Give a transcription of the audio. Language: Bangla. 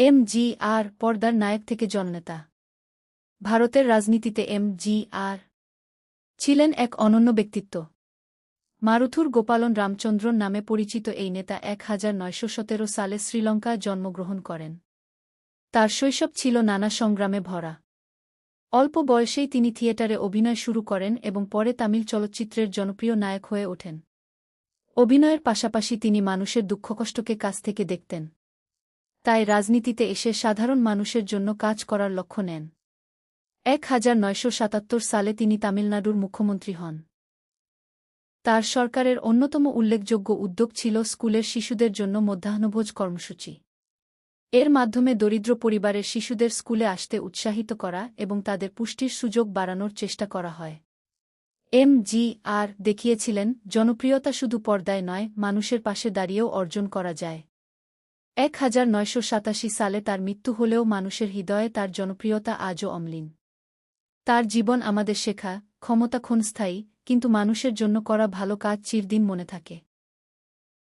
এম.জি.আর পর্দার নায়ক থেকে জননেতা। ভারতের রাজনীতিতে এম.জি.আর ছিলেন এক অনন্য ব্যক্তিত্ব। মারুথুর গোপালন রামচন্দ্রন নামে পরিচিত এই নেতা 1917 সালে শ্রীলঙ্কায় জন্মগ্রহণ করেন। তার শৈশব ছিল নানা সংগ্রামে ভরা। অল্প বয়সেই তিনি থিয়েটারে অভিনয় শুরু করেন এবং পরে তামিল চলচ্চিত্রের জনপ্রিয় নায়ক হয়ে ওঠেন। অভিনয়ের পাশাপাশি তিনি মানুষের দুঃখকষ্টকে কাছ থেকে দেখতেন। তাই রাজনীতিতে এসে সাধারণ মানুষের জন্য কাজ করার লক্ষ্য নেন। 1977 সালে তিনি তামিলনাড়ুর মুখ্যমন্ত্রী হন। তার সরকারের অন্যতম উল্লেখযোগ্য উদ্যোগ ছিল স্কুলের শিশুদের জন্য মধ্যাহ্নভোজ কর্মসূচি। এর মাধ্যমে দরিদ্র পরিবারের শিশুদের স্কুলে আসতে উৎসাহিত করা এবং তাদের পুষ্টির সুযোগ বাড়ানোর চেষ্টা করা হয়। এম.জি.আর দেখিয়েছিলেন, জনপ্রিয়তা শুধু পর্দায় নয়, মানুষের পাশে দাঁড়িয়েও অর্জন করা যায়। 1987 সালে তার মৃত্যু হলেও মানুষের হৃদয়ে তার জনপ্রিয়তা আজও অম্লিন। তার জীবন আমাদের শেখা, ক্ষমতা ক্ষণস্থায়ী, কিন্তু মানুষের জন্য করা ভালো কাজ চিরদিন মনে থাকে।